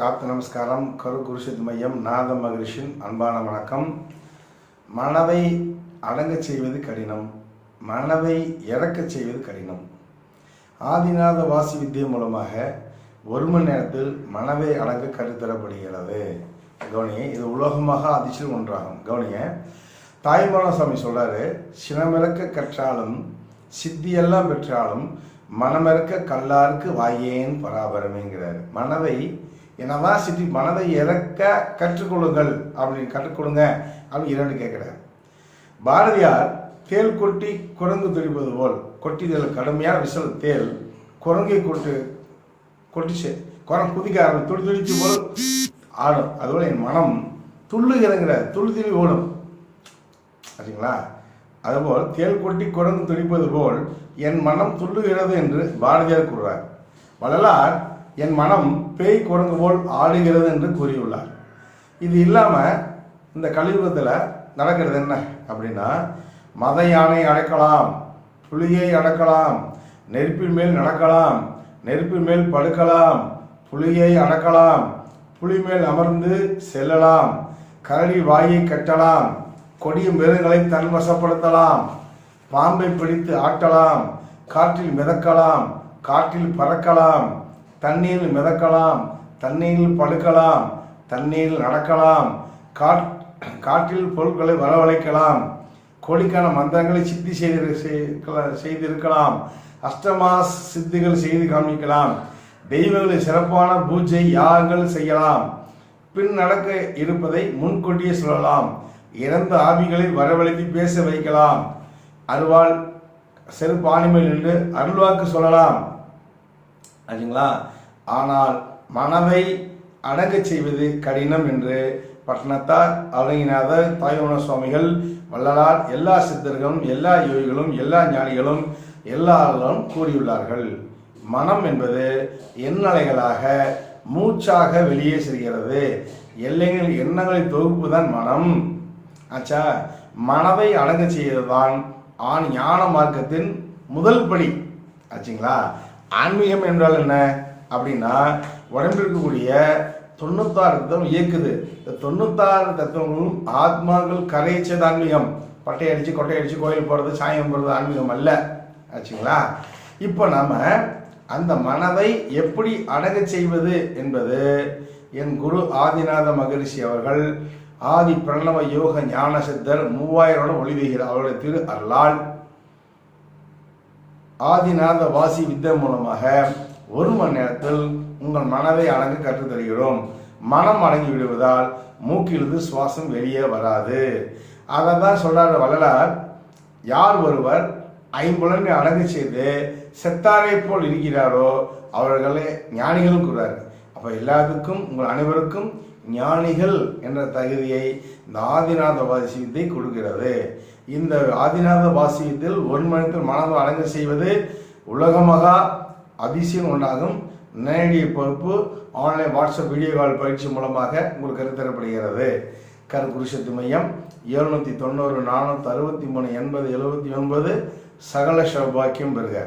ஆப்த நமஸ்காரம். கரு குருஷித் மையம் நாத மகரிஷின் அன்பான வணக்கம். மனதை அடங்கச் செய்வது கடினம், மனதை இறக்கச் செய்வது கடினம். ஆதிநாத வாசி வித்தியை மூலமாக 1 மணி நேரத்தில் மனதை அடங்க கருத்தரப்படுகிறது. கவனிய, இது உலோகமாக அதிர்ச்சியில் ஒன்றாகும். கவனிய, தாய்மான சுவாமி சொல்றாரு, சினமிறக்க கற்றாலும் சித்தியெல்லாம் பெற்றாலும் மனமிறக்க கல்லாருக்கு வாயேன் பராபரமேங்கிறார். மனதை என்னதான் சித்தி, மனதை இறக்க கற்றுக்கொள்ளுங்கள் அப்படின்னு கற்றுக்கொடுங்க அப்படின்னு 2 கேட்கிறார். பாரதியார் தேல் கொட்டி குரங்கு துடிப்பது போல், கொட்டிதல் கடுமையான விசல் தேல் குரங்கை கொட்டிச்சு குரங்கு குதிக்க ஆரம்பி துடிச்சு போல் ஆடும். அதுபோல் என் மனம் துள்ளுகிறங்கிற துள்ளி ஓடும். சரிங்களா? அதுபோல் தேல் கொட்டி குரங்கு துடிப்பது போல் என் மனம் துள்ளுகிறது என்று பாரதியார் கூறுறார். வள்ளலார் என் மனம் பேய் குரங்கு போல் ஆடுகிறது என்று கூறியுள்ளார். இது இல்லாமல் இந்த கலியுகத்தில் நடக்கிறது என்ன அப்படின்னா, மத யானை அடக்கலாம், புலியை அடக்கலாம், நெருப்பின் மேல் நடக்கலாம், நெருப்பின் மேல் படுக்கலாம், புலியை அடக்கலாம், புலி மேல் அமர்ந்து செல்லலாம், கரடி வாயை கட்டலாம், கொடிய மிருகங்களை தன்வசப்படுத்தலாம், பாம்பை பிடித்து ஆட்டலாம், காற்றில் மிதக்கலாம், காற்றில் பறக்கலாம், தண்ணீரில் மிதக்கலாம், தண்ணீரில் படுக்கலாம், தண்ணீரில் நடக்கலாம், காற்றில் பொருட்களை வரவழைக்கலாம், கோடிக்கான மந்திரங்களை சித்தி செய்திருக்கலாம், அஷ்டமா சித்திகள் செய்து காண்பிக்கலாம், தெய்வங்களை சிறப்பான பூஜை யாகங்கள் செய்யலாம், பின் நடக்க இருப்பதை முன்கூட்டியே சொல்லலாம், இறந்த ஆவிகளை வரவழைத்து பேச வைக்கலாம், அருவாள் செருப்பு ஆணிமேல் நின்று அருள்வாக்கு சொல்லலாம். சரிங்களா? ஆனால் மனதை அடங்கச் செய்வது கடினம் என்று பட்டணத்தார், அருணகிரிநாதர், தாய்மான சுவாமிகள், வள்ளலார், எல்லா சித்தர்களும், எல்லா யோகிகளும், எல்லா ஞானிகளும் எல்லாரும் கூறியுள்ளார்கள். மனம் என்பது எண்ணலைகளாக மூச்சாக வெளியே செல்கிறது. எண்ணங்களின் தொகுப்பு தான் மனம். ஆச்சா, மனதை அடங்க செய்வதுதான் ஞான மார்க்கத்தின் முதல் படி. ஆச்சுங்களா? ஆன்மீகம் என்றால் என்ன அப்படின்னா, உடம்பில் இருக்கக்கூடிய 96 தத்துவம் இயக்குது. இந்த 96 தத்துவங்களும் ஆத்மாக்கள் கரைச்சது ஆன்மீகம். பட்டை அடிச்சு கொட்டை அடிச்சு கோயில் போகிறது, சாயம் போடுறது ஆன்மீகம் அல்ல. ஆச்சுங்களா? இப்போ நாம அந்த மனதை எப்படி அடங்க செய்வது என்பது என் குரு ஆதிநாத மகரிஷி அவர்கள் ஆதி பிரணவ யோக ஞான சித்தர் 3000 ஒளிவீகிறார். அவருடைய திரு அருளால் ஆதிநாத வாசி வித்தை மூலமாக 1 மணி நேரத்தில் உங்கள் மனதை அடங்க கற்றுத்தருகிறோம். மனம் அடங்கி விடுவதால் மூக்கிலிருந்து சுவாசம் வெளியே வராது. அதை தான் சொல்றாரு வள்ளலார். யார் ஒருவர் 5 புலன்களை அடங்க செய்து செத்தாரை போல் இருக்கிறாரோ அவர்களே ஞானிகள் கூறாரு. அப்போ எல்லாத்துக்கும், உங்கள் அனைவருக்கும் ஞானிகள் என்ற தகுதியை இந்த ஆதிநாத வாசியத்தை கொடுக்கிறது. இந்த ஆதிநாத வாசியத்தில் 1 மணி நேரத்தில் மனதை அடங்க செய்வது உலகமகா அதிசயம் உண்டாகும். நேரடி பொறுப்பு ஆன்லைன் வாட்ஸ்அப் வீடியோ கால் பயிற்சி மூலமாக உங்களுக்கு கருத்தரப்படுகிறது. கரு குருஷத்து மையம் 790 463 80 79. சகல சௌபாக்கியம் பெறுக.